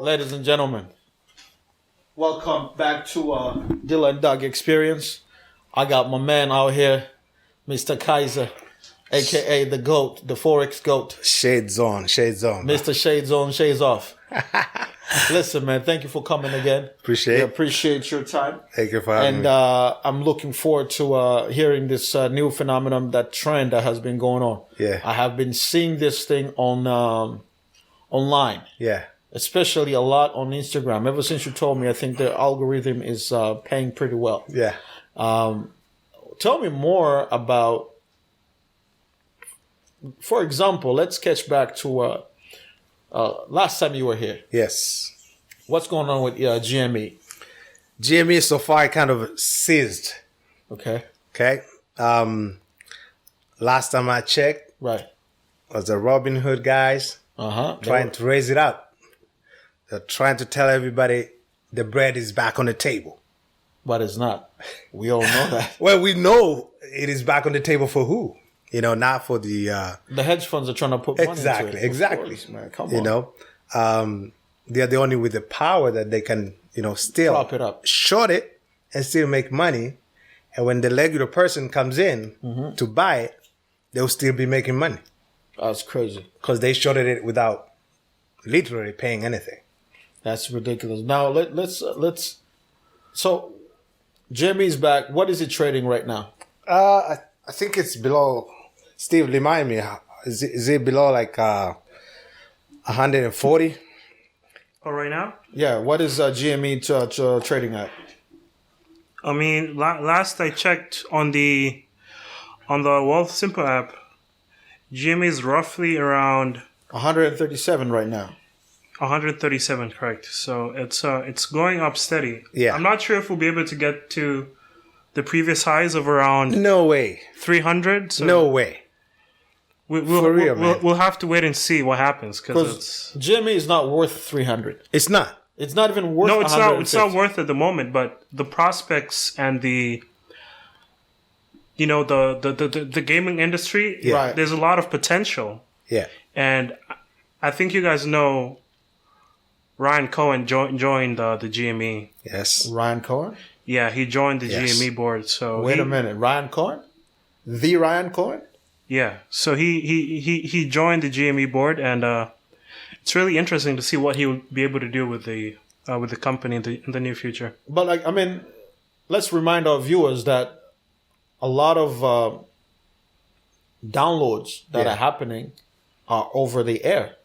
Ladies and gentlemen, welcome back to Dylan Doug Experience. I got my man out here, Mr. Kaiza, a.k.a. the GOAT, the Forex GOAT. Shades on. Mr. Shades on, Shades off. Listen, man, thank you for coming again. Appreciate your time. Thank you for having me. And I'm looking forward to hearing this new phenomenon, that trend that has been going on. Yeah. I have been seeing this thing on online. Yeah. Especially a lot on Instagram. Ever since you told me, I think the algorithm is paying pretty well. Yeah. Tell me more about, for example, let's catch back to last time you were here. Yes. What's going on with GME? GME so far kind of seized. Okay. Last time I checked, right, was the Robin Hood guys trying to raise it up. They're trying to tell everybody the bread is back on the table. But it's not. We all know that. Well, we know it is back on the table for who? You know, not for the hedge funds are trying to put money into it. Exactly. Course, man. Come on. You know, they're the only with the power that they can, still prop it up, short it, and still make money. And when the regular person comes in to buy it, they'll still be making money. That's crazy. Because they shorted it without literally paying anything. That's ridiculous. Now let's. So, Jimmy's back. What is it trading right now? I think it's below. Steve, remind me. Is it below like 140? Oh, right now? Yeah. What is GME trading at? I mean, last I checked on the Wealth Simple app, GME is roughly around 137 right now. 137, correct. So it's going up steady. Yeah. I'm not sure if we'll be able to get to the previous highs of around no way 300. So no way. We'll have to wait and see what happens because GME is not worth 300. It's not. It's not even worth. No, it's not. It's not worth at the moment. But the prospects and the the gaming industry, right? There's a lot of potential. Yeah. And I think you guys know Ryan Cohen joined the GME. Yes. Ryan Cohen? Yeah, he joined the GME board. So wait a minute, Ryan Cohen? The Ryan Cohen? Yeah. So he joined the GME board, and it's really interesting to see what he will be able to do with the company in the near future. But let's remind our viewers that a lot of downloads that are happening are over the air,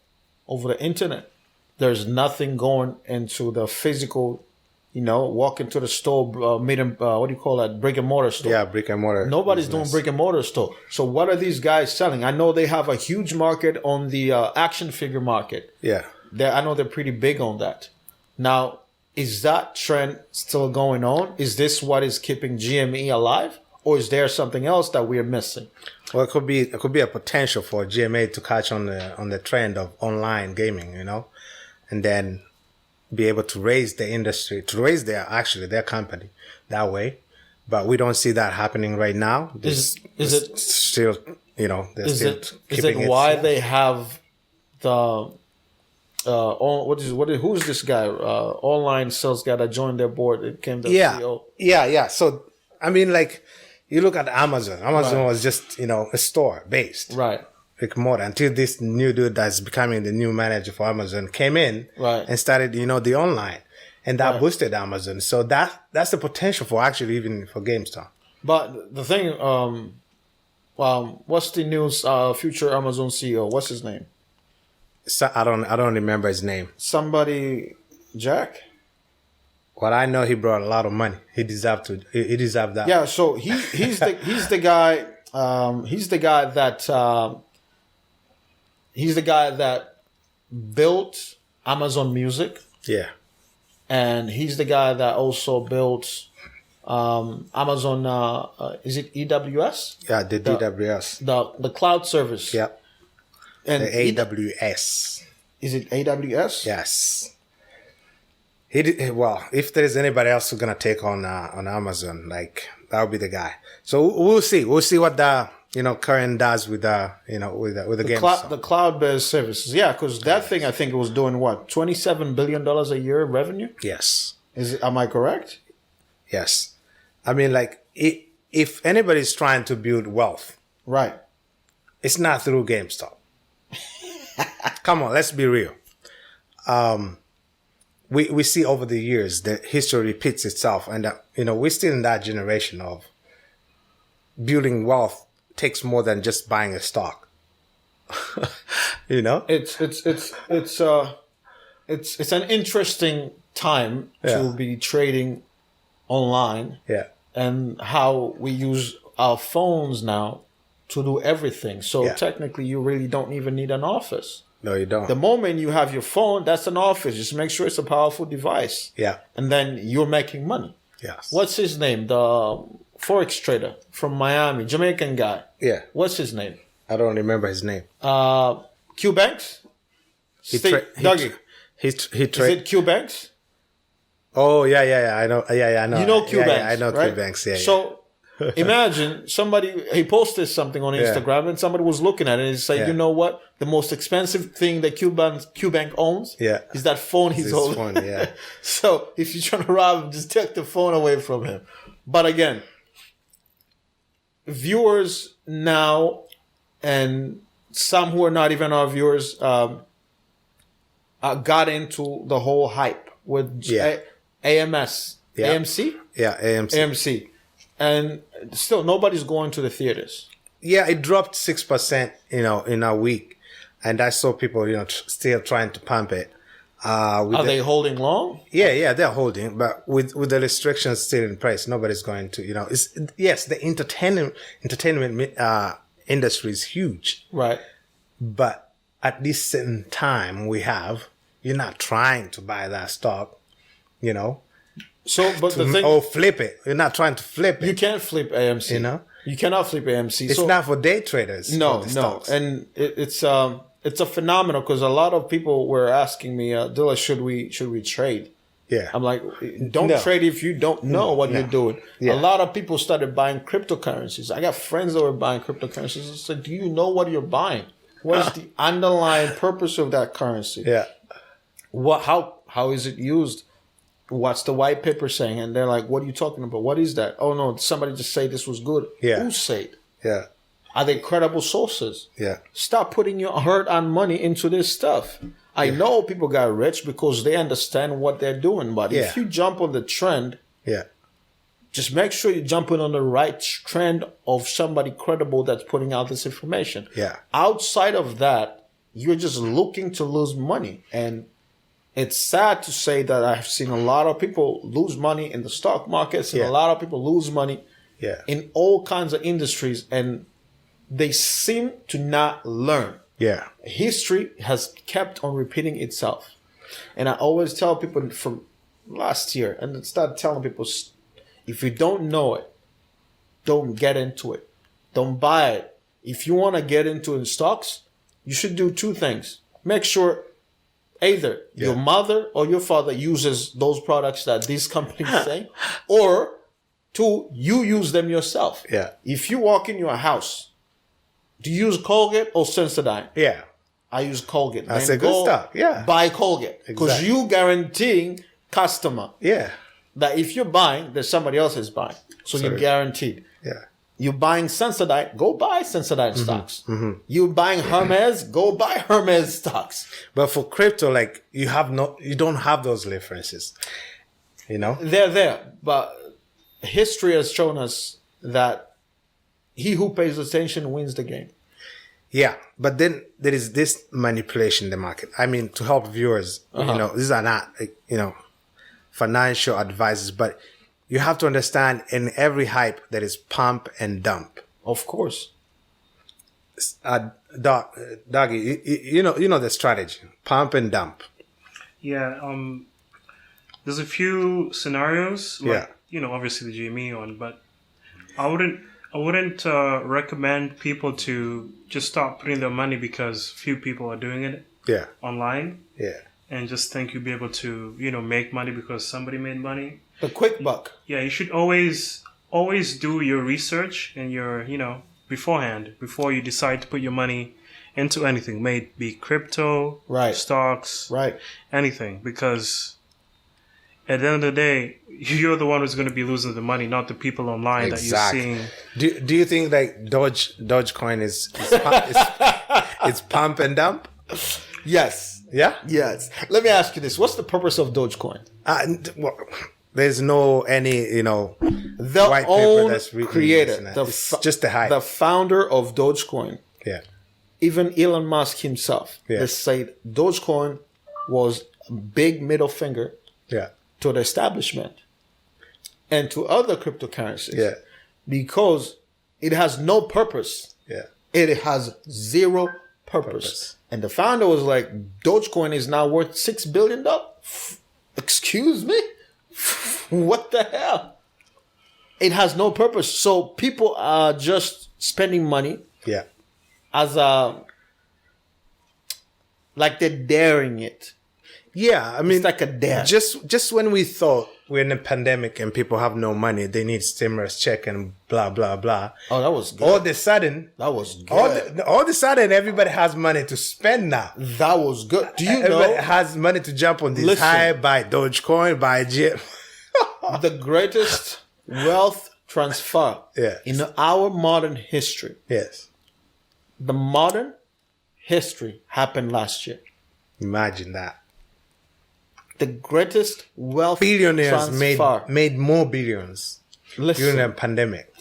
over the internet. There's nothing going into the physical, walk into the store, what do you call that? Brick and mortar store. Yeah, brick and mortar. Nobody's doing brick and mortar store. So what are these guys selling? I know they have a huge market on the action figure market. Yeah. I know they're pretty big on that. Now, is that trend still going on? Is this what is keeping GME alive? Or is there something else that we're missing? Well, it could be a potential for GMA to catch on the trend of online gaming, and then be able to raise the industry, to raise their company that way. But we don't see that happening right now. Is it still, is it why they have the who's this guy? Online sales guy that joined their board. It came to CEO. Yeah. So I mean, like, you look at Amazon. Amazon was just, a store based. Right. Brick and mortar, until this new dude that's becoming the new manager for Amazon came in and started, the online. And that boosted Amazon. So that's the potential for actually even for GameStop. But the thing, what's the news, future Amazon CEO? What's his name? So, I don't remember his name. Somebody, Jack? Well, I know he brought a lot of money. He deserved that. Yeah, so he's the guy. He's the guy that built Amazon Music. Yeah, and he's the guy that also built Amazon. Is it EWS? Yeah, the AWS. The cloud service. Yeah, and the AWS. Is it AWS? Yes. Well, if there's anybody else who's gonna take on Amazon, like That'll be the guy. So we'll see. We'll see what the current does with the game. The cloud-based services, yeah, because that thing I think it was doing what, $27 billion a year revenue. Yes. Am I correct? Yes. I mean, like if anybody's trying to build wealth, right, it's not through GameStop. Come on, let's be real. We see over the years that history repeats itself, and we're still in that generation of building wealth takes more than just buying a stock. It's an interesting time to be trading online. Yeah. And how we use our phones now to do everything. So technically, you really don't even need an office. No, you don't. The moment you have your phone, that's an office. Just make sure it's a powerful device. Yeah. And then you're making money. Yes. What's his name? The Forex trader from Miami, Jamaican guy. Yeah. What's his name? I don't remember his name. Q Banks? Dougie. Is it Q Banks? Oh, yeah. I know. Yeah, I know. You know Q Banks. Yeah, I know right? Q Banks. Yeah. So imagine he posted something on Instagram and somebody was looking at it and said, you know what? The most expensive thing that Q Bank owns is that phone he's holding. Phone, yeah. So if you're trying to rob him, just take the phone away from him. But again, viewers now and some who are not even our viewers got into the whole hype with AMS. Yeah. AMC? Yeah, AMC. And still, nobody's going to the theaters. Yeah, it dropped 6%, in a week. And I saw people, still trying to pump it. Are they holding long? Yeah, they're holding. But with the restrictions still in place, nobody's going to, the entertainment industry is huge. Right. But at this certain time you're not trying to buy that stock, So, but the thing, or flip it. You're not trying to flip it. you can't flip AMC. You cannot flip AMC. It's not for day traders. No, and it's a phenomenon because a lot of people were asking me, Dilla, should we trade? Yeah, I'm like, don't trade if you don't know what you're doing. Yeah. A lot of people started buying cryptocurrencies. I got friends that were buying cryptocurrencies. I said, do you know what you're buying? What is the underlying purpose of that currency? Yeah, How is it used? What's the white paper saying? And they're like, what are you talking about? What is that? Oh, no, somebody just say this was good. Yeah. Who said? Yeah. Are they credible sources? Yeah. Stop putting your hard-earned money into this stuff. I know people got rich because they understand what they're doing. But if you jump on the trend, just make sure you're jumping on the right trend of somebody credible that's putting out this information. Yeah. Outside of that, you're just looking to lose money. And it's sad to say that I've seen a lot of people lose money in the stock markets and a lot of people lose money in all kinds of industries, and they seem to not learn. Yeah. History has kept on repeating itself. And I always tell people from last year, and I start telling people, if you don't know it, don't get into it. Don't buy it. If you want to get into in stocks, you should do two things. Make sure either your mother or your father uses those products that these companies say, or two, you use them yourself. Yeah. If you walk in your house, do you use Colgate or Sensodyne? Yeah. I use Colgate. That's a good stuff. Yeah. Buy Colgate. Because you guaranteeing customer that if you're buying, there's somebody else is buying. So you're guaranteed. Yeah. You're buying Sensodyne, go buy Sensodyne stocks. Mm-hmm. You're buying Hermes, go buy Hermes stocks. But for crypto, like you don't have those references. They're there. But history has shown us that he who pays attention wins the game. Yeah, but then there is this manipulation in the market. I mean, to help viewers, these are not, financial advices, but you have to understand in every hype there is pump and dump. Of course. Doggy, you know the strategy, pump and dump. Yeah, there's a few scenarios, obviously the GME one, but I wouldn't recommend people to just stop putting their money because few people are doing it online. Yeah. And just think you'll be able to, make money because somebody made money. The quick buck. Yeah, you should always always do your research and your, beforehand, before you decide to put your money into anything, may it be crypto, Right. stocks, Right. anything, because at the end of the day, you're the one who's going to be losing the money, not the people online that you're seeing. Do you think like Dogecoin is it's pump and dump? Yes. Yeah. Yes. Let me ask you this: what's the purpose of Dogecoin? Well, there's no any The white paper own that's written creator, in it. It's just the hype. the founder of Dogecoin, Yeah. even Elon Musk himself, Yeah. they said Dogecoin was a big middle finger Yeah. to the establishment and to other cryptocurrencies. Yeah. Because it has no purpose. Yeah. It has zero purpose. And the founder was like, Dogecoin is now worth $6 billion. Excuse me? What the hell? It has no purpose. So people are just spending money Yeah. as like they're daring it. Yeah, I mean, It's like a dare. Just when we thought we're in a pandemic and people have no money, they need stimulus check and blah blah blah. Oh, that was good. All of a sudden, That was good. all of a sudden, everybody has money to spend now. That was good. Do you Everybody know has money to jump on this Listen. high, buy Dogecoin, buy G. the greatest wealth transfer Yeah. in our modern history? Yes, The modern history happened last year. imagine that. The greatest wealth Billionaires transfer. made more billions during Listen, the pandemic.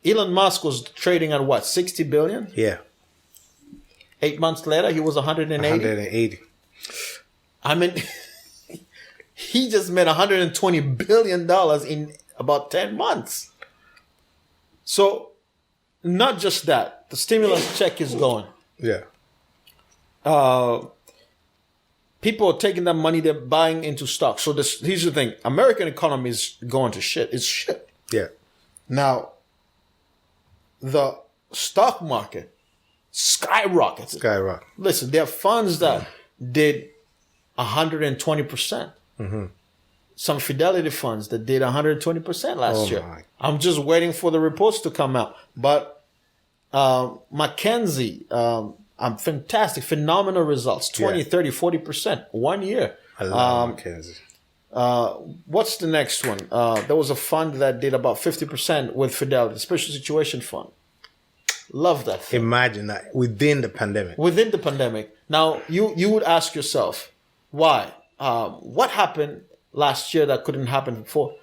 Elon Musk was trading at what, 60 billion? Yeah, 8 months later, he was 180. 180. I mean, he just made $120 billion in about 10 months. So, not just that, the stimulus check is going. Yeah, People are taking that money, they're buying into stocks. So, here's the thing: American economy is going to shit. It's shit. yeah, Now, the stock market skyrockets. skyrocket. Listen, there are funds that did 120%. Some Fidelity funds that did 120% last Oh year. my. I'm just waiting for the reports to come out. But Mackenzie, fantastic, phenomenal results. 20, Yeah. 30, 40%, 1 year. I love Mackenzie. What's the next one? There was a fund that did about 50% with Fidelity, Special Situation Fund. Love that thing. Imagine that within the pandemic. Within the pandemic. Now, you would ask yourself, why? What happened last year that couldn't happen before?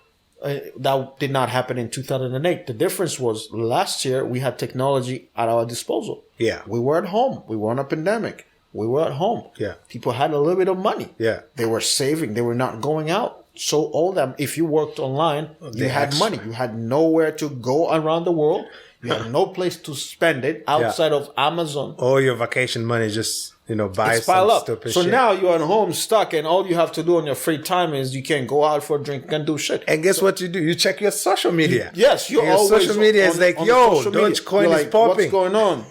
That did not happen in 2008. The difference was last year we had technology at our disposal. Yeah. We were at home. We were in a pandemic. We were at home. Yeah. People had a little bit of money. Yeah. They were saving. They were not going out. So all them, if you worked online, you had extra. money. You had nowhere to go around the world. You had no place to spend it outside of Amazon. All your vacation money just, buy It's pile some up. stupid So shit. now you're at home stuck, and all you have to do on your free time is you can't go out for a drink, you can't do shit. And guess what you do? You check your social media. Yes, you're Your always social media is like, the yo, social media. Dogecoin You're is like, popping. What's going on?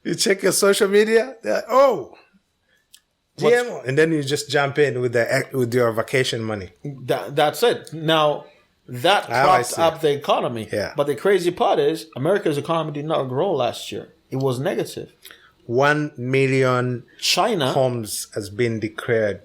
You check your social media. They're like, oh, GMO. And then you just jump in with your vacation money. That's it. Now, that Now I propped see. up the economy. Yeah. But the crazy part is, America's economy did not grow last year. It was negative. 1 million China, homes has been declared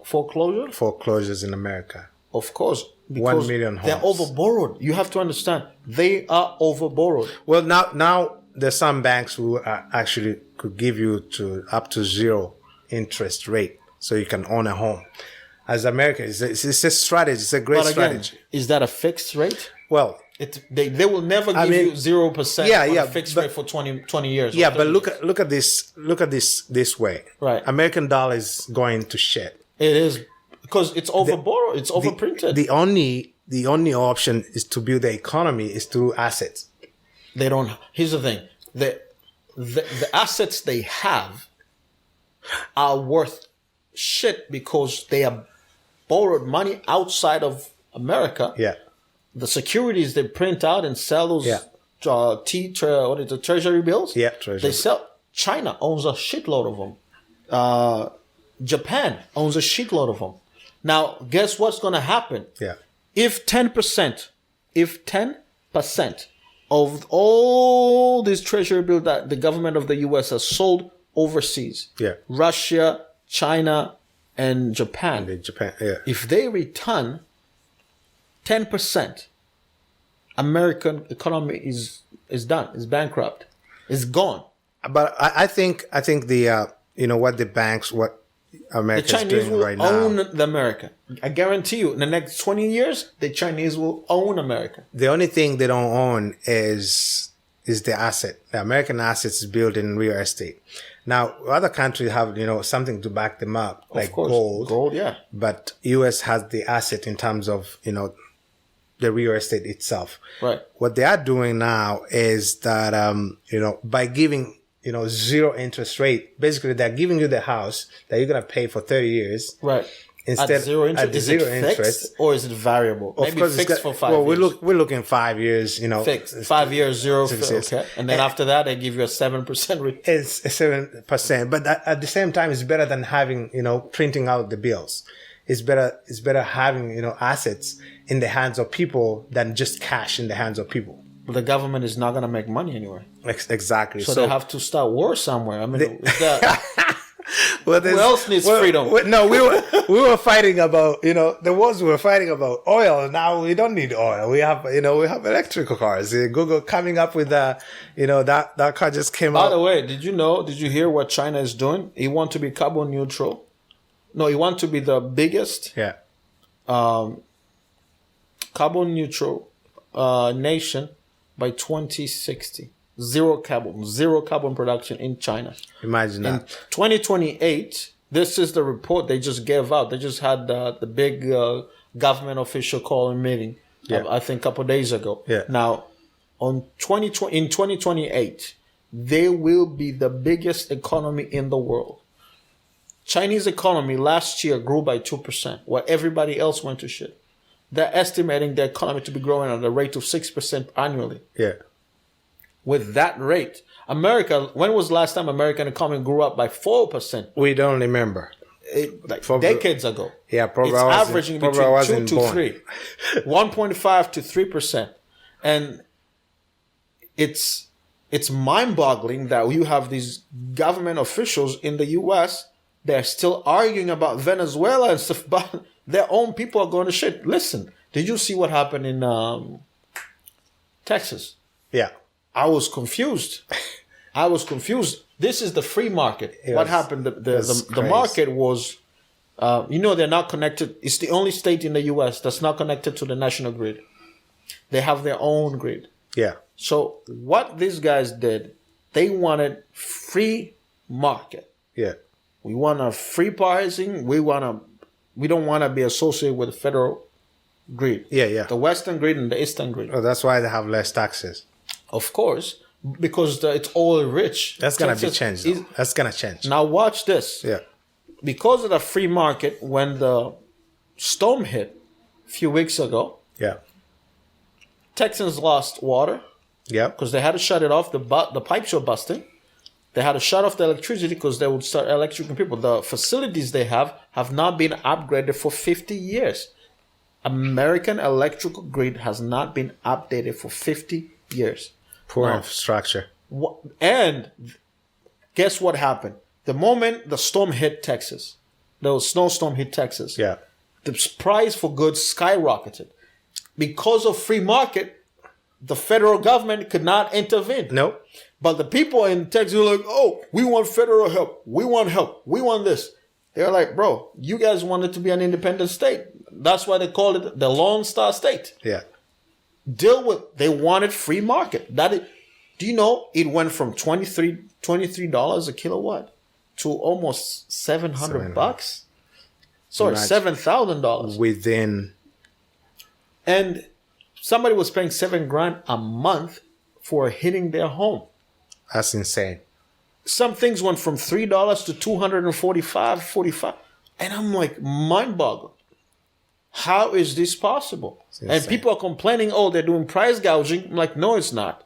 foreclosure, foreclosures in America. of course. 1 million They're homes. overborrowed. You have to understand, they are overborrowed. Well, now there's some banks who actually could give you up to 0 interest rate, so you can own a home. As America, it's a strategy. It's a great But again, strategy. is that a fixed rate? Well, They will never give mean, you 0% yeah, on yeah, a fixed but- rate for 20 years. or yeah, but 30 look at this way. Right. American dollar is going to shit. It is because it's overborrowed. It's overprinted. The only option is to build the economy is through assets. They don't. Here's the thing: the assets they have are worth shit because they have borrowed money outside of America. Yeah. The securities they print out and sell those Yeah. treasury bills. Yeah, treasury. They sell. China owns a shitload of them. Japan owns a shitload of them. Now, guess what's going to happen? Yeah. If 10% of all these treasury bills that the government of the U.S. has sold overseas, Yeah. Russia, China, and Japan, Yeah. if they return 10%, American economy is done, is bankrupt, is gone. But I think the what the banks, what The America is Chinese doing will right own now. the America. I guarantee you, in the next 20 years, the Chinese will own America. The only thing they don't own is the asset. The American assets is built in real estate. Now, other countries have something to back them up, like Of course, gold. gold, yeah. But U.S. has the asset in terms of the real estate itself. Right. What they are doing now is that by giving zero interest rate, basically they're giving you the house that you're gonna pay for 30 years. Right. Instead at zero interest. at Is zero it fixed interest. or is it variable? Of Maybe course, fixed for 5 well, years. we're looking 5 years. Fixed 5 years, zero. 6 years. Okay, and then after that, they give you a 7% return. It's 7%, but at the same time, it's better than having printing out the bills. It's better having assets in the hands of people than just cash in the hands of people. But the government is not going to make money anywhere, Exactly. so they have to start war somewhere. I mean, is that, Well, who else needs freedom? No, we were fighting about the wars we were fighting about oil. Now we don't need oil. We have electrical cars. Google coming up with that car just came By out. the way, did you hear what China is doing? He want to be carbon neutral. No, he want to be the biggest Yeah. carbon neutral nation by 2060. Zero carbon production in China. Imagine In that. 2028, this is the report they just gave out. They just had the big government official calling meeting, Yeah. I think a couple of days ago. Yeah. Now, in 2028, they will be the biggest economy in the world. Chinese economy last year grew by 2%, while everybody else went to shit. They're estimating the economy to be growing at a rate of 6% annually. Yeah. With that rate, America, when was the last time American economy grew up by 4%? We don't remember. Decades ago. Yeah, probably It's I wasn't- averaging probably between I 2 wasn't to born. 3. 1.5 to 3%. And it's mind-boggling that you have these government officials in the U.S. They're still arguing about Venezuela and stuff, but their own people are going to shit. Listen, did you see what happened in Texas? Yeah. I was confused. This is the free market. It What was- happened? The crazy. market was, they're not connected. It's the only state in the U.S. that's not connected to the national grid. They have their own grid. Yeah. So what these guys did, they wanted free market. Yeah. We want a free pricing. We don't want to be associated with the federal grid. Yeah. Yeah. The Western grid and the Eastern grid. Oh, that's why they have less taxes. Of course, because it's all rich. That's gonna be Texas changed. is- Though. That's gonna change. Now watch this. Yeah. Because of the free market, when the storm hit a few weeks ago, Yeah. Texans lost water Yeah. because they had to shut it off. The pipes were busting. They had to shut off the electricity because they would start electrocuting people. The facilities they have not been upgraded for 50 years. American electrical grid has not been updated for 50 years. Poor No. infrastructure. And guess what happened? The moment the storm hit Texas, the snowstorm hit Texas, Yeah. the price for goods skyrocketed. Because of free market, the federal government could not intervene. No. But the people in Texas were like, oh, we want federal help. We want help. We want this. They're like, bro, you guys wanted to be an independent state. That's why they called it the Lone Star State. Yeah. They wanted free market. Do you know it went from $23 a kilowatt to almost $700? Sorry, Imagine. $7,000. Within. And somebody was paying $7,000 a month for hitting their home. That's insane. Some things went from $3 to $245. And I'm like, mind-boggling. How is this possible? And insane. people are complaining, oh, they're doing price gouging. I'm like, no, it's not.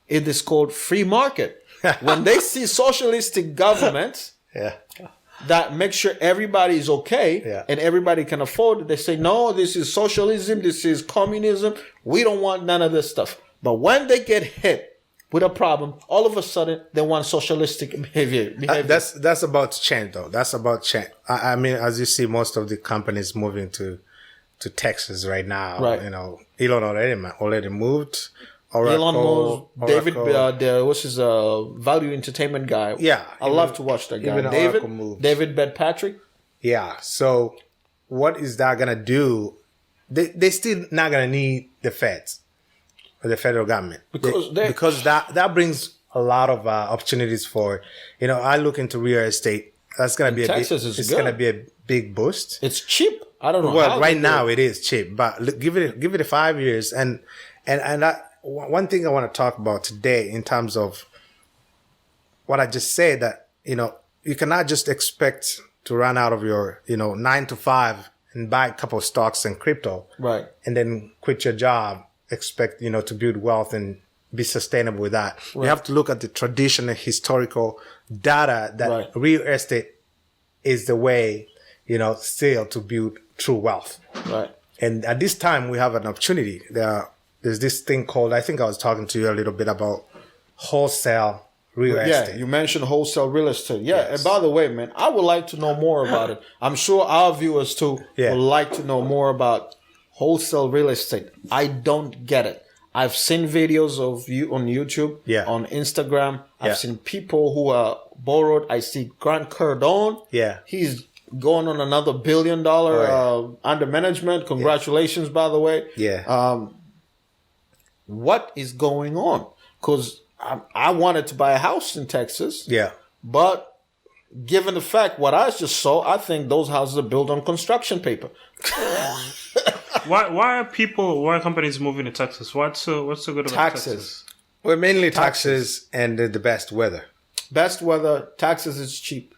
It is called free market. When they see socialistic governments, Yeah. that make sure everybody is okay Yeah. and everybody can afford it. They say, no, this is socialism, this is communism. We don't want none of this stuff. But when they get hit with a problem, all of a sudden they want socialistic behavior. That's about to change, though. That's about change. I mean, as you see, most of the companies moving to Texas right now. Right. You know, Elon already moved. Elon Musk, David, Oracle. what's his value entertainment guy? Yeah, I love to watch that guy. even Oracle moved. David Bedpatrick. Yeah. So what is that gonna do? They still not gonna need the feds or the federal government because that brings a lot of opportunities for, you know, I look into real estate. That's gonna be it's gonna be a big boost. It's cheap. I don't know. Well, right now it is cheap, but give it 5 years, and one thing I want to talk about today in terms of what I just said, that, you know, you cannot just expect to run out of your, you know, 9 to 5 and buy a couple of stocks and crypto, right, and then quit your job, expect, you know, to build wealth and be sustainable with that. Right. You have to look at the traditional historical data that real estate is the way, you know, still to build true wealth. Right. And at this time, we have an opportunity. There's this thing called, I think I was talking to you a little bit about wholesale real estate. Yeah, you mentioned wholesale real estate. Yeah, yes. And by the way, man, I would like to know more about it. I'm sure our viewers too would like to know more about wholesale real estate. I don't get it. I've seen videos of you on YouTube, on Instagram. I've seen people who are borrowed. I see Grant Cardone. Yeah. He's going on another $1 billion under management. Congratulations, by the way. Yeah. What is going on? Because I wanted to buy a house in Texas. Yeah. But given the fact what I just saw, I think those houses are built on construction paper. Why are companies moving to Texas? What's so good about Texas? Well, mainly taxes and the best weather. Best weather, taxes is cheap.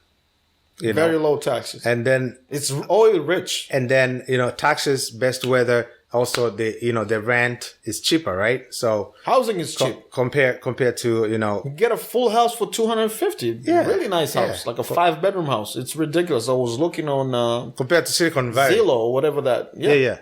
Very low taxes. And then it's oil rich. And then, you know, taxes, best weather, also the rent is cheaper, right? So housing is cheap compared to, you know, you get a full house for $250. Yeah, really nice house, like a 5-bedroom house. It's ridiculous. I was looking on compared to Silicon Valley, Zillow or whatever that. Yeah.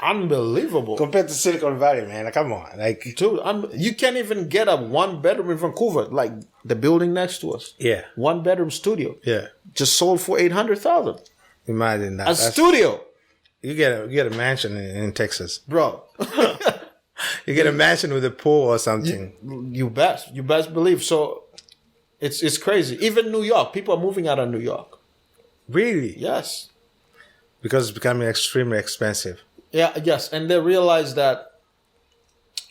Unbelievable compared to Silicon Valley, man. Like, come on, like, dude, you can't even get a 1-bedroom in Vancouver, like the building next to us. Yeah, 1-bedroom studio. Yeah, just sold for $800,000. Imagine that. That's studio. You get a mansion in Texas, bro. You get a mansion with a pool or something. You best believe. So it's crazy. Even New York, people are moving out of New York. Really? Yes. Because it's becoming extremely expensive. Yeah. Yes, and they realize that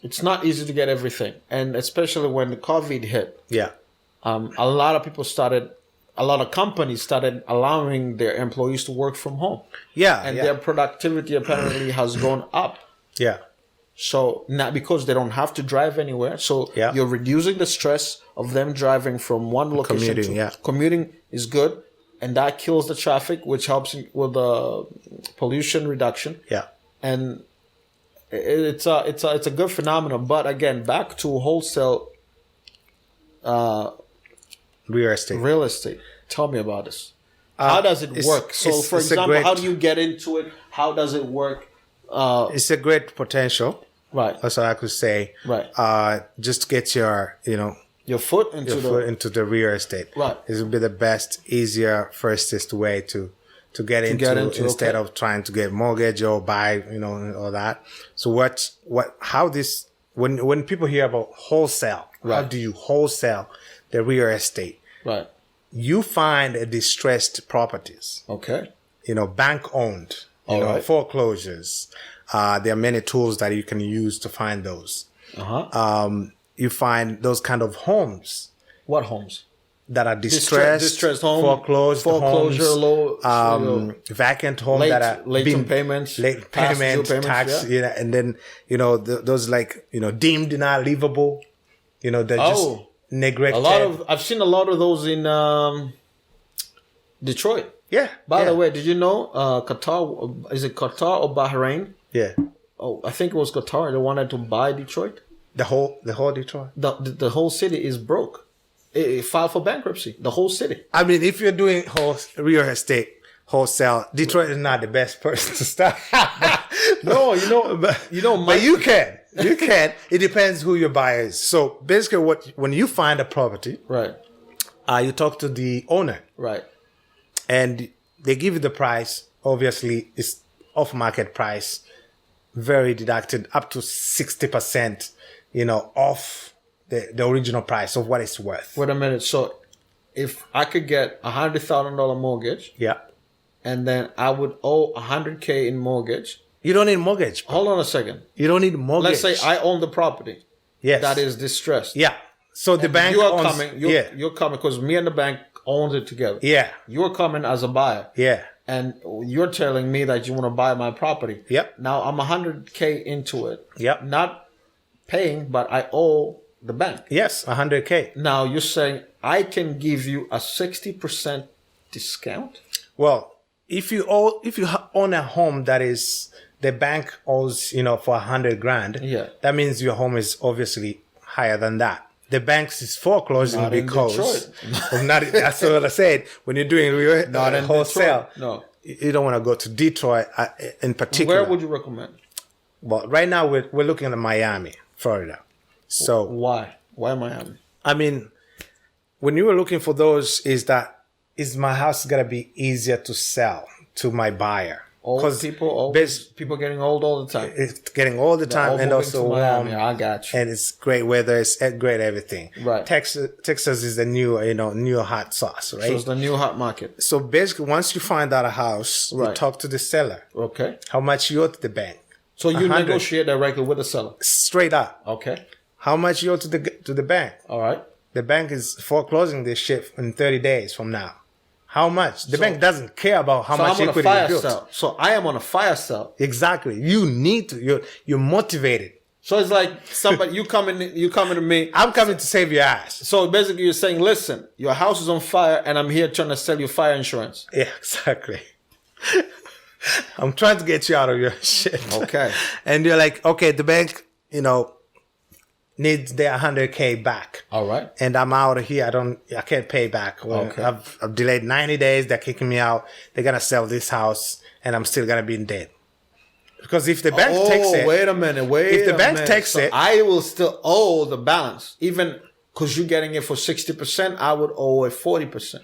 it's not easy to get everything, and especially when the COVID hit. Yeah. A lot of companies started allowing their employees to work from home. Yeah. And their productivity apparently has gone up. Yeah. So not because they don't have to drive anywhere. So you're reducing the stress of them driving from one location commuting is good. And that kills the traffic, which helps with the pollution reduction. Yeah. And it's a good phenomenon. But again, back to wholesale real estate. Tell me about this. How does it work? So, for example, how do you get into it? How does it work? It's a great potential. Right. That's what I could say. Right. Just get your foot into the real estate. Right. This will be the best, easier, fastest way to get into instead of trying to get mortgage or buy, all that. So when people hear about wholesale, how do you wholesale the real estate? Right. You find distressed properties. Okay. Bank owned, foreclosures. There are many tools that you can use to find those. You find those kind of homes. What homes? That are distressed home, foreclosure homes, vacant homes that are late payments, tax, and then those deemed not livable, they're just neglected. I've seen a lot of those in Detroit. Yeah. By the way, did you know Qatar? Is it Qatar or Bahrain? Yeah. Oh, I think it was Qatar. They wanted to buy Detroit. The whole Detroit. The whole city is broke. It filed for bankruptcy. The whole city. I mean, if you're doing real estate wholesale, Detroit is not the best person to start. No, but you can. You can. It depends who your buyer is. So basically, when you find a property, right, you talk to the owner, right, and they give you the price. Obviously, it's off market price, very deducted up to 60%. Off the original price of what it's worth. Wait a minute. So, if I could get $100,000 mortgage, Yeah. and then I would owe $100K in mortgage. You don't need mortgage. Bro. Hold on a second. You don't need mortgage. Let's say I own the property. Yes. That is distressed. Yeah. So the bank You are owns, coming. You're coming because me and the bank owns it together. Yeah. You're coming as a buyer. Yeah. And you're telling me that you want to buy my property. Yep. Now I'm $100K into it. Yep. Not paying, but I owe the bank. Yes, $100K. Now you're saying I can give you a 60% discount? Well, if you own a home that is the bank owes for $100,000, Yeah. that means your home is obviously higher than that. The banks is foreclosing Not in because Detroit. of not. That's what I said. When you're doing real Not in wholesale, Detroit. No. you don't want to go to Detroit in particular. Where would you recommend? Well, right now we're looking at Miami, Florida. So Why? Why Miami? I mean, when you were looking for those, is my house gonna be easier to sell to my buyer? Old people, people getting old all the time. It's getting all the time, all and moving also to Miami. warm. I got you. And it's great weather. It's great everything. Right. Texas is the new hot sauce, right? So it's the new hot market. So basically, once you find out a house, you Right. talk to the seller. Okay. How much you owe to the bank? So you 100. negotiate directly with the seller. Straight up. Okay. How much you owe to the bank? All right. The bank is foreclosing this shit in 30 days from now. How much? The bank doesn't care about how So much I'm on a equity you fire built. sale. So I am on a fire sale. Exactly. You need to. You're motivated. So it's like somebody you coming to me. I'm coming to save your ass. So basically, you're saying, listen, your house is on fire, and I'm here trying to sell you fire insurance. Yeah, exactly. I'm trying to get you out of your shit. Okay. And you're like, okay, the bank, needs their 100K back. All right. And I'm out of here. I can't pay back. Okay. I've delayed 90 days. They're kicking me out. They're going to sell this house and I'm still going to be in debt. Because if the bank takes it. Wait a minute. If the bank takes so it. I will still owe the balance. Even because you're getting it for 60%, I would owe it 40%.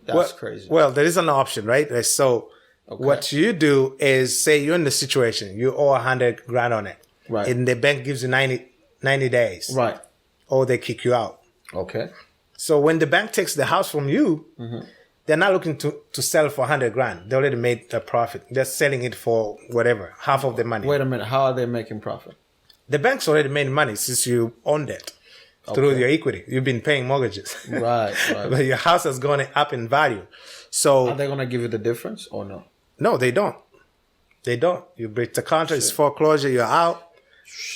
That's crazy. Well, there is an option, right? So what you do is say you're in the situation. You owe $100,000 on it. Right. And the bank gives you 90 days. Right. Or they kick you out. Okay. So when the bank takes the house from you, they're not looking to sell for $100,000. They already made a profit. They're selling it for whatever, half of the money. Wait a minute. How are they making profit? The bank's already made money since you owned it through your equity. You've been paying mortgages. Right. But your house has gone up in value. So Are they going to give you the difference or no? no, they don't. They don't. You break the contract, it's foreclosure, you're out.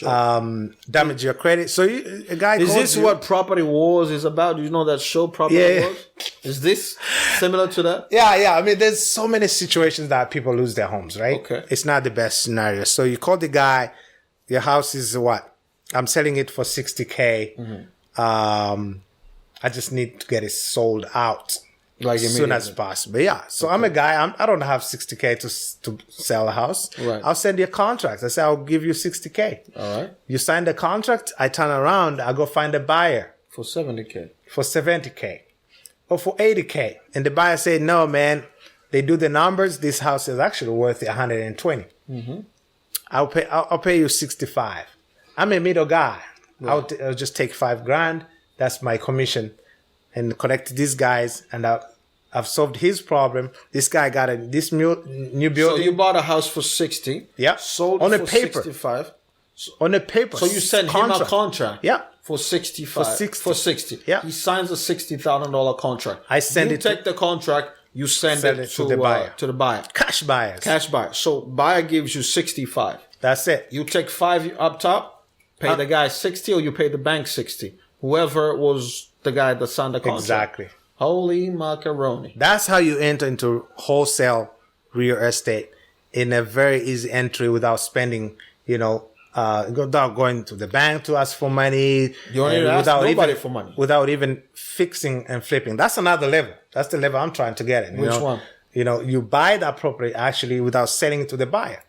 Damage your credit. So a guy Is calls this you, what Property Wars is about? Do you know that show, Property Yeah. Wars? Is this similar to that? Yeah. I mean, there's so many situations that people lose their homes, right? Okay. It's not the best scenario. So you call the guy, your house is what? I'm selling it for $60K. I just need to get it sold out Like as soon as immediately. possible. Yeah. So I'm a guy, I don't have $60K to sell a house. Right. I'll send you a contract. I say, I'll give you $60K. All right. You sign the contract, I turn around, I go find a buyer For $70K. for $70K or for $80K. And the buyer say, no, man, they do the numbers. This house is actually worth $120. I'll pay you $65. I'm a middle guy. I'll just take $5,000. That's my commission and connect to these guys. And I've solved his problem. This guy got this new So building. you bought a house for 60. Yeah. Sold On it a for paper. 65. on a paper. So you send him a contract. Yeah. For 65. For 60. For 60. Yeah. He signs a $60,000 contract. I send you it to- take the contract. You send Send it to the buyer. To the buyer. Cash buyers. Cash buyer. So buyer gives you 65. That's it. You take 5 up top, pay the guy 60, or you pay the bank 60. Whoever was the guy that signed the contract. Exactly. Holy macaroni. That's how you enter into wholesale real estate in a very easy entry without spending, without going to the bank to ask for money. You don't even ask nobody for money. Without even fixing and flipping. That's another level. That's the level I'm trying to get in. Which one? You buy that property actually without selling it to the buyer.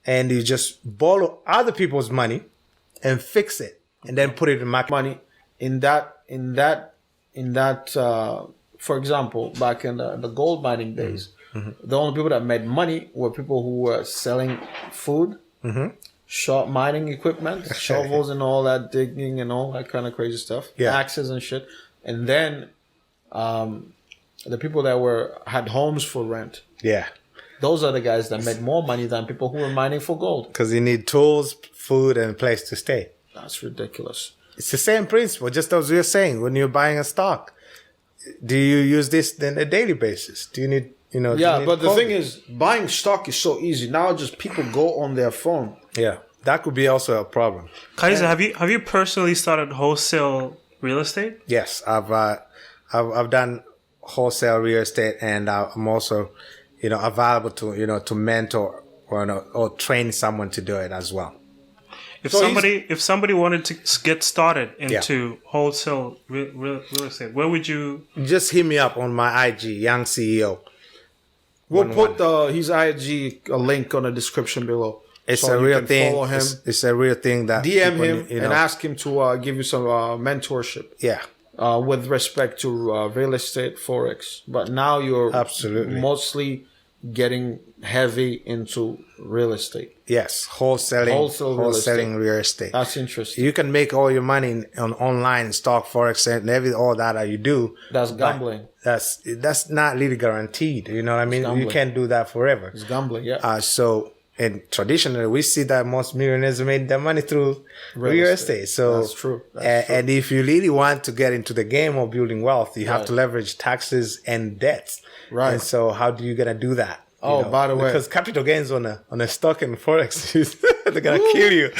And you just borrow other people's money and fix it. And then put it in market. Money in that, for example, back in the gold mining days, the only people that made money were people who were selling food, short mining equipment, shovels and all that, digging and all that kind of crazy stuff, axes and shit. And then the people that had homes for rent. Yeah. Those are the guys that made more money than people who were mining for gold. Because you need tools, food, and a place to stay. That's ridiculous. It's the same principle, just as we were saying, when you're buying a stock. Do you use this on a daily basis? Do you need, Yeah, but the thing is, buying stock is so easy. Now just people go on their phone. Yeah, that could be also a problem. Kaiza, have you personally started wholesale real estate? Yes, I've done wholesale real estate, and I'm also, available to mentor or train someone to do it as well. If somebody wanted to get started into wholesale real estate, where would you? Just hit me up on my IG, Young CEO. We'll put his IG a link on the description below. It's a real thing. Follow him. It's a real thing that DM him and ask him to give you some mentorship. Yeah. With respect to real estate, forex, but now you're absolutely mostly getting heavy into real estate. Yes, wholesaling real estate. That's interesting. You can make all your money on online stock, forex, and all that you do. That's gambling. That's not really guaranteed. You know what I mean? You can't do that forever. It's gambling. Yeah. And traditionally, we see that most millionaires made their money through real estate. So that's true. And if you really want to get into the game of building wealth, you have to leverage taxes and debts. Right. And so how do you gonna do that? By the way, because capital gains on a stock and forex, they're gonna kill you.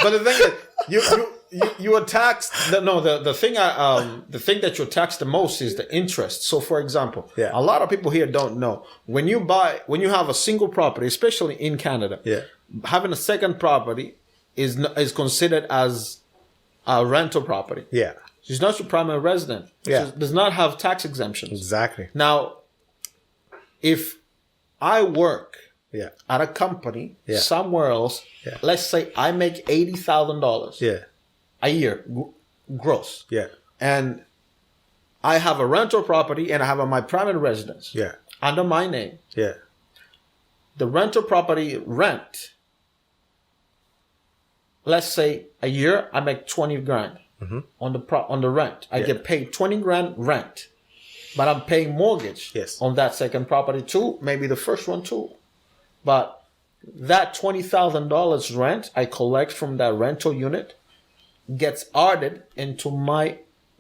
But the thing is, you are taxed. The thing that you're taxed the most is the interest. So, for example, a lot of people here don't know when you have a single property, especially in Canada, having a second property is considered as a rental property. Yeah, it's not your primary residence. Yeah, it does not have tax exemptions. Exactly. Now, if I work at a company somewhere else, let's say I make $80,000 a year gross. Yeah. And I have a rental property and I have my primary residence under my name. Yeah. The rental property rent, let's say a year I make 20 grand on the rent. I get paid 20 grand rent. But I'm paying mortgage on that second property too, maybe the first one too. But that $20,000 rent I collect from that rental unit gets added into my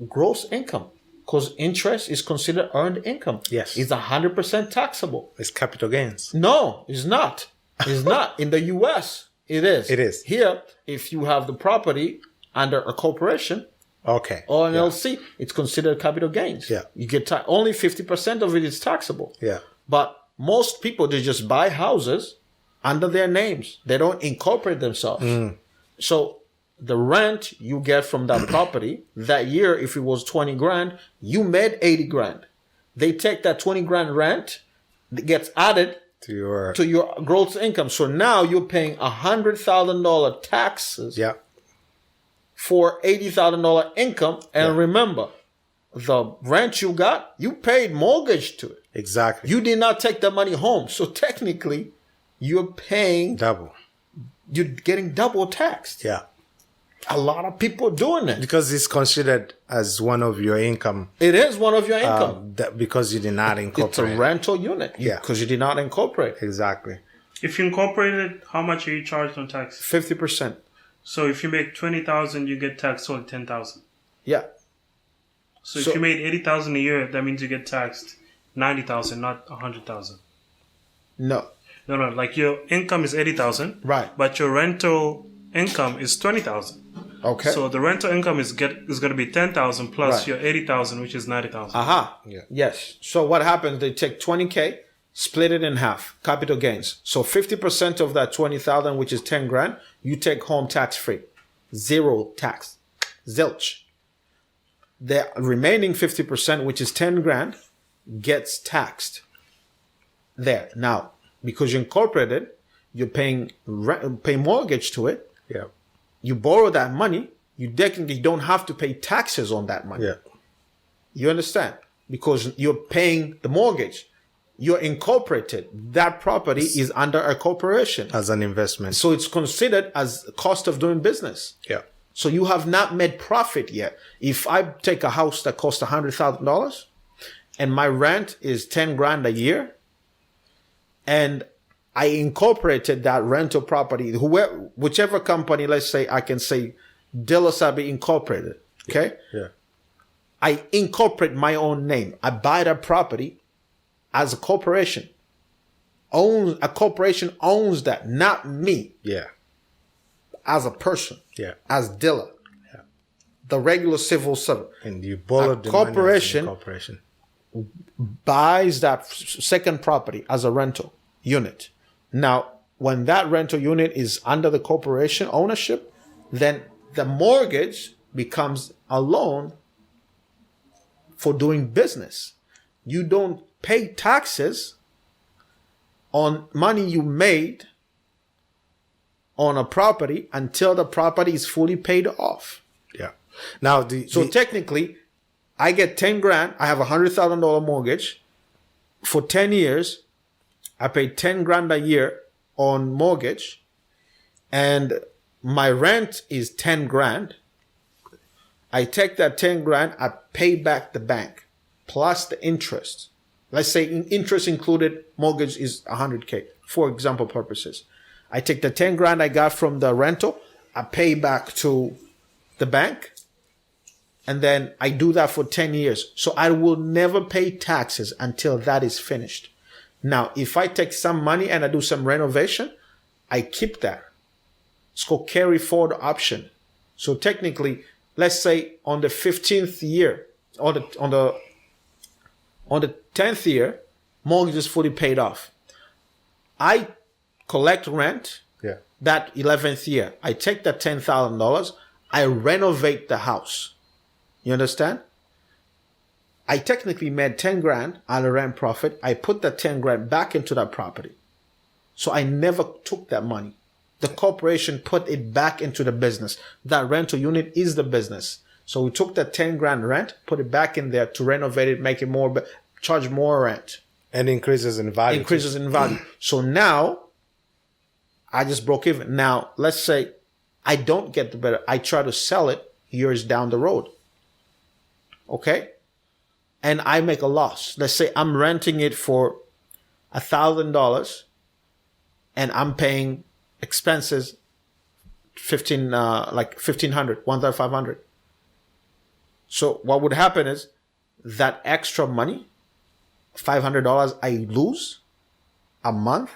gross income because interest is considered earned income. Yes. It's 100% taxable. It's capital gains. No, it's not. It's not. In the U.S., it is. It is. Here, if you have the property under a corporation, or an LLC, it's considered capital gains. Yeah. You get only 50% of it is taxable. Yeah. But most people, they just buy houses under their names. They don't incorporate themselves. So the rent you get from that property that year, if it was 20 grand, you made 80 grand. They take that 20 grand rent, it gets added to your gross income. So now you're paying $100,000 taxes. Yeah. For $80,000 income, and remember, the rent you got, you paid mortgage to it. Exactly. You did not take the money home, so technically, you're paying double. You're getting double taxed. Yeah, a lot of people doing it because it's considered as one of your income. It is one of your income because you did not incorporate. It's a rental unit. Because you did not incorporate. Exactly. If you incorporated, how much are you charged on tax? 50%. So if you make 20,000, you get taxed on 10,000. Yeah. So if you made 80,000 a year, that means you get taxed 90,000, not 100,000. No. Like your income is 80,000. Right. But your rental income is 20,000. Okay. So the rental income is going to be 10,000 plus your 80,000, which is 90,000. Aha. Yeah. Yes. So what happens? They take 20K, split it in half, capital gains. So 50% of that 20,000, which is 10 grand, you take home tax free. Zero tax. Zilch. The remaining 50%, which is 10 grand, gets taxed. There. Now, because you incorporated, you're paying mortgage to it. Yeah. You borrow that money, you technically don't have to pay taxes on that money. Yeah. You understand? Because you're paying the mortgage. You're incorporated. That property is under a corporation. As an investment. So it's considered as a cost of doing business. Yeah. So you have not made profit yet. If I take a house that costs $100,000 and my rent is 10 grand a year, and I incorporated that rental property, whichever company, let's say I can say Dillasabi Incorporated, okay? Yeah. I incorporate my own name. I buy that property as a corporation. A corporation owns that, not me Yeah. as a person, Yeah. as Dilla, Yeah. the regular civil servant. And you borrowed the corporation money as a corporation. Buys that second property as a rental unit. Now, when that rental unit is under the corporation ownership, then the mortgage becomes a loan for doing business. You don't pay taxes on money you made on a property until the property is fully paid off. Yeah. Now, Technically, I get 10 grand. I have $100,000 mortgage for 10 years. I pay 10 grand a year on mortgage, and my rent is 10 grand. I take that 10 grand, I pay back the bank plus the interest. Let's say interest included, mortgage is 100K for example purposes. I take the 10 grand I got from the rental, I pay back to the bank, and then I do that for 10 years. So I will never pay taxes until that is finished. Now, if I take some money and I do some renovation, I keep that. It's called carry forward option. So technically, let's say on the 15th year, or on the 10th year, mortgage is fully paid off. I collect rent. Yeah. That 11th year, I take that $10,000, I renovate the house. You understand? I technically made 10 grand on a rent profit. I put that 10 grand back into that property. So I never took that money. The corporation put it back into the business. That rental unit is the business. So we took that 10 grand rent, put it back in there to renovate it, make it more, charge more rent. And increases in value. Increases in value. So now I just broke even. Now, let's say I don't get the better. I try to sell it years down the road. Okay? And I make a loss. Let's say I'm renting it for $1,000 and I'm paying expenses like $1,500, $1,500. So what would happen is that extra money, $500 I lose a month,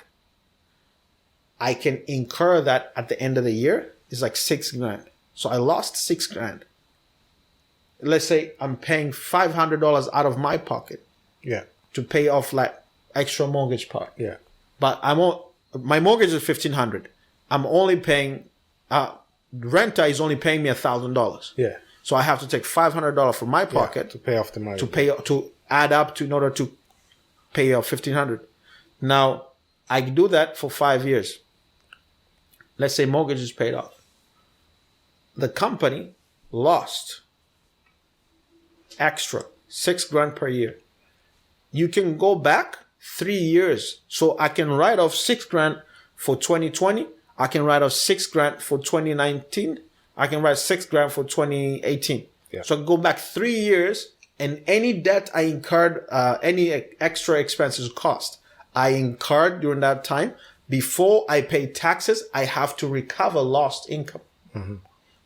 I can incur that at the end of the year is like 6 grand. So I lost 6 grand. Let's say I'm paying $500 out of my pocket. Yeah. To pay off like extra mortgage part. Yeah. But my mortgage is $1,500. I'm only paying, renter is only paying me $1,000. Yeah. So I have to take $500 from my pocket to pay off the money. To add up in order to pay off $1,500. Now I do that for 5 years. Let's say mortgage is paid off. The company lost extra 6 grand per year. You can go back 3 years. So I can write off 6 grand for 2020. I can write off 6 grand for 2019. I can write 6 grand for 2018. Yeah. So I can go back 3 years, and any debt I incurred, any extra expenses cost I incurred during that time, before I pay taxes, I have to recover lost income. Mm-hmm.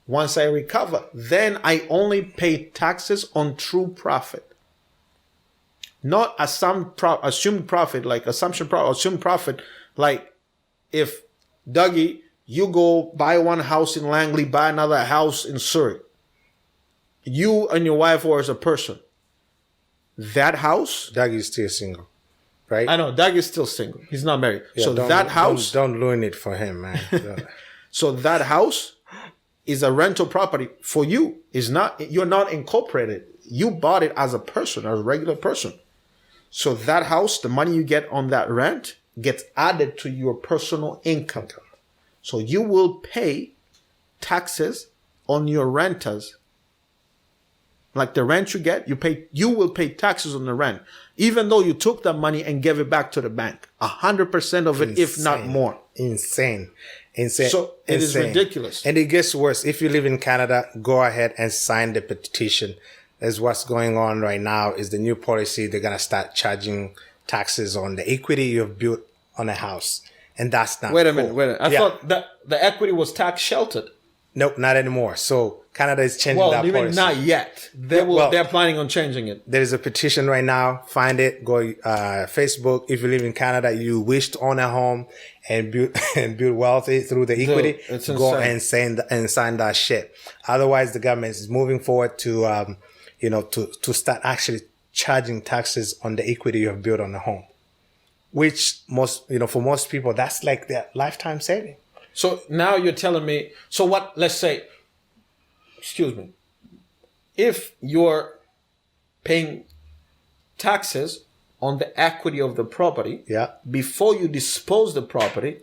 Once I recover, then I only pay taxes on true profit. Not assumed profit, like assumed profit, like if Dougie, you go buy one house in Langley, buy another house in Surrey. You and your wife or as a person. That house, Dougie is still single. right? I know Doug is still single. He's not married. Yeah, So that house, don't ruin it for him, man. so that house is a rental property for you. Is not, you're not incorporated. You bought it as a person, as a regular person. So that house, the money you get on that rent gets added to your personal income. So you will pay taxes on your renters. Like the rent you get, you will pay taxes on the rent, even though you took that money and gave it back to the bank. 100% of it, if not more. Insane. So it is ridiculous. And it gets worse. If you live in Canada, go ahead and sign the petition. That's what's going on right now. Is the new policy. They're gonna start charging taxes on the equity you've built on a house, and that's not. Wait a cool. minute. I thought that the equity was tax sheltered. Nope, not anymore. So Canada is changing Well, that even policy. not yet. They're planning on changing it. There is a petition right now. Find it. Go Facebook. If you live in Canada, you wish to own a home and build wealthy through the equity. It's go insane. and sign that shit. Otherwise, the government is moving forward to to start actually charging taxes on the equity you have built on the home, which for most people that's like their lifetime saving. So now you're telling me, so what, let's say, excuse me, if you're paying taxes on the equity of the property before you dispose the property,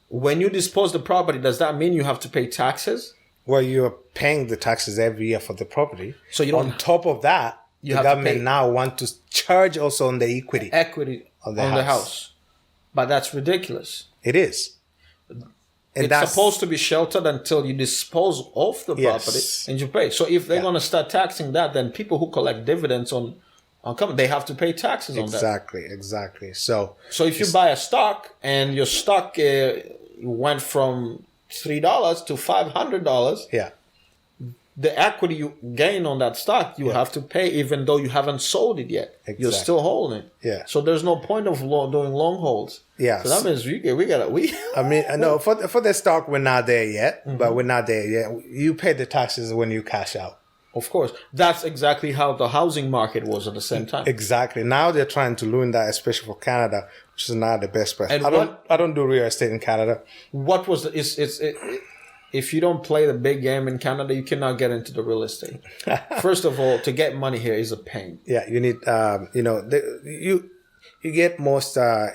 when you dispose the property, does that mean you have to pay taxes? Well, you're paying the taxes every year for the property. So you don't, on top of that, the government now want to charge also on the equity on the house. But that's ridiculous. It is. And it's supposed to be sheltered until you dispose of the property and you pay. So if they're going to start taxing that, then people who collect dividends on company, they have to pay taxes on that. Exactly. So if you buy a stock and your stock went from $3 to $500, the equity you gain on that stock, you have to pay even though you haven't sold it yet. Exactly. You're still holding it. So there's no point of doing long holds. So that means I mean, I know for the stock, we're not there yet, but we're not there yet. You pay the taxes when you cash out. Of course. That's exactly how the housing market was at the same time. Exactly. Now they're trying to ruin that, especially for Canada, which is not the best place. I don't do real estate in Canada. What was if you don't play the big game in Canada, you cannot get into the real estate. First of all, to get money here is a pain. Yeah, you need, you get most, the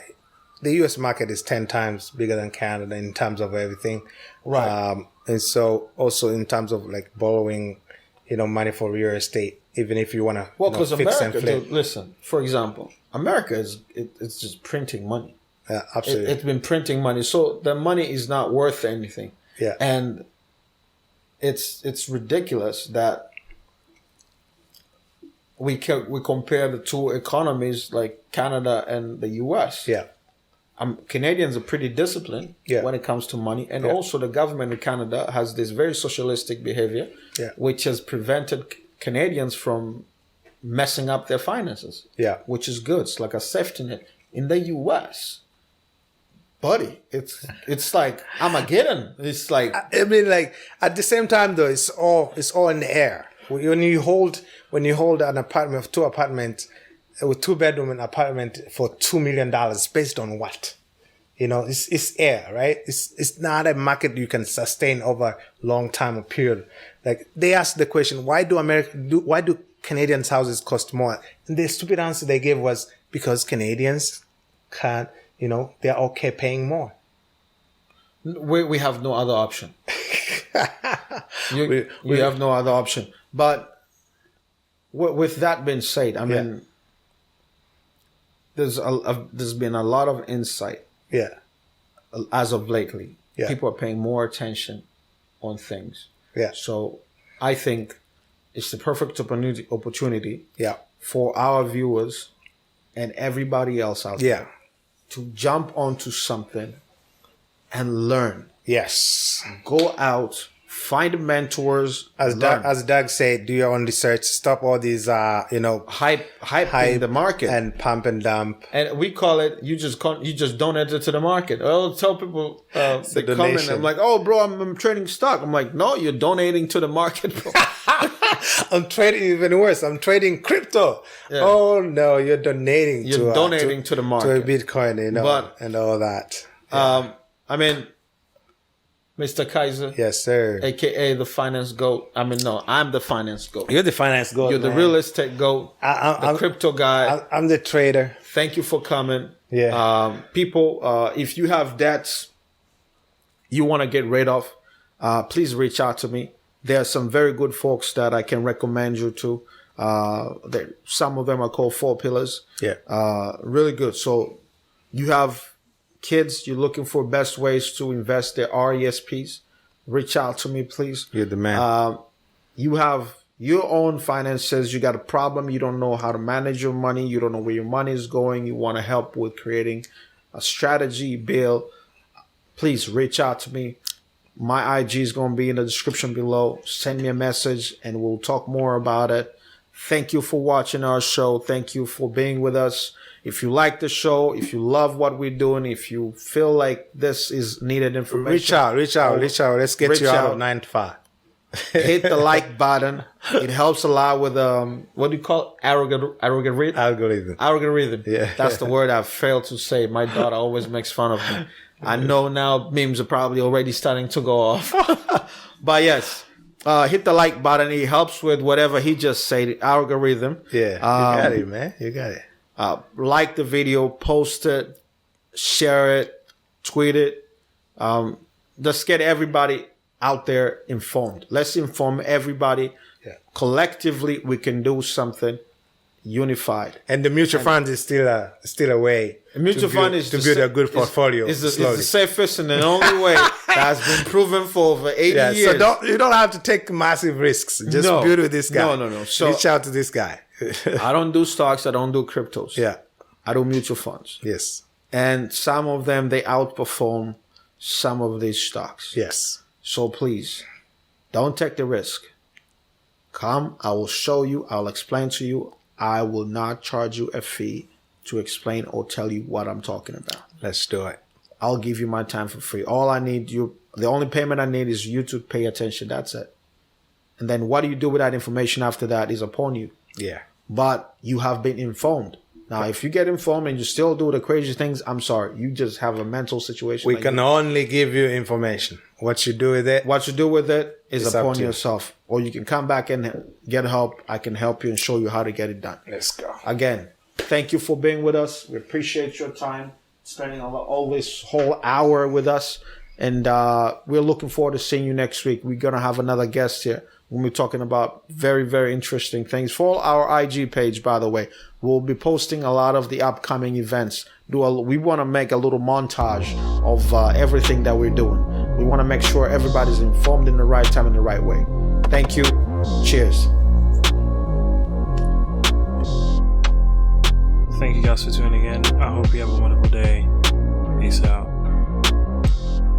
U.S. market is 10 times bigger than Canada in terms of everything. Right. And so also in terms of like borrowing, money for real estate, even if you want to because America, dude, listen, for example, America it's just printing money. Yeah, absolutely. It's been printing money. So the money is not worth anything. Yeah. And it's ridiculous that we compare the two economies like Canada and the US. Yeah. Canadians are pretty disciplined when it comes to money. And also the government of Canada has this very socialistic behavior, which has prevented Canadians from messing up their finances. Yeah. Which is good. It's like a safety net. In the US, buddy, it's like Armageddon. It's like, I mean, like at the same time though, it's all in the air. When you hold an apartment, two apartments, with 2-bedroom apartment for $2 million, based on what? It's air, right? It's not a market you can sustain over long time period. Like they asked the question, why do Canadians' houses cost more? And the stupid answer they gave was because Canadians can't. They're okay paying more. We have no other option. we have no other option. But with that being said, I mean, there's been a lot of insight. As of lately, people are paying more attention on things. So I think it's the perfect opportunity. For our viewers and everybody else out there. To jump onto something and learn. Yes. Go out, find mentors. As Doug said, do your own research. Stop all these, hype in the market and pump and dump. And we call it. You just donate it to the market. I'll tell people they come in. I'm like, oh, bro, I'm trading stock. I'm like, no, you're donating to the market, bro. I'm trading even worse. I'm trading crypto. Yeah. Oh no, you're donating. You're donating to the market. to a Bitcoin, you know, But- and all that. I mean, Mr. Kaiza, Yes, sir. aka the finance goat. I mean, no, I'm the finance goat. You're the finance goat. You're the man. real estate goat, the I'm crypto guy. I'm the trader. Thank you for coming. Yeah. People, if you have debts you want to get rid of, please reach out to me. There are some very good folks that I can recommend you to. Some of them are called 4 Pillars. Yeah. Really good. So you have kids, you're looking for best ways to invest their RESPs. Reach out to me, please. You're the man. You have your own finances. You got a problem. You don't know how to manage your money. You don't know where your money is going. You want to help with creating a strategy, bill. Please reach out to me. My IG is going to be in the description below. Send me a message and we'll talk more about it. Thank you for watching our show. Thank you for being with us. If you like the show, if you love what we're doing, if you feel like this is needed information, reach out. Let's get reach you out out. of 9 to 5. hit the like button. It helps a lot with what do you call it? Algorithm. Algorithm. Yeah. That's the word I've failed to say. My daughter always makes fun of me. I know now memes are probably already starting to go off. But yes, hit the like button. It helps with whatever he just said, algorithm. Yeah, you got it, man. You got it. Like the video, post it, share it, tweet it. Just get everybody out there informed. Let's inform everybody. Yeah. Collectively, we can do something unified. And the mutual fund is still a way. A mutual fund is to build a good portfolio. It's the safest and the only way that has been proven for over 80 years. So you don't have to take massive risks. Just build with this guy. No. So reach out to this guy. I don't do stocks. I don't do cryptos. Yeah. I do mutual funds. Yes. And some of them, they outperform some of these stocks. Yes. So please, don't take the risk. Come, I will show you. I'll explain to you. I will not charge you a fee to explain or tell you what I'm talking about. Let's do it. I'll give you my time for free. All I need the only payment I need is you to pay attention. That's it. And then what do you do with that information after that is upon you. Yeah. But you have been informed. Now, if you get informed and you still do the crazy things, I'm sorry. You just have a mental situation. We can only give you information. What you do with it. What you do with it is It's up upon to you. yourself. Or you can come back and get help. I can help you and show you how to get it done. Let's go. Again, thank you for being with us. We appreciate your time, spending all this whole hour with us. And we're looking forward to seeing you next week. We're going to have another guest here when we're talking about very, very interesting things. For our IG page, by the way, we'll be posting a lot of the upcoming events. We want to make a little montage of everything that we're doing. We want to make sure everybody's informed in the right time and the right way. Thank you. Cheers. Thank you guys for tuning in. I hope you have a wonderful day. Peace out.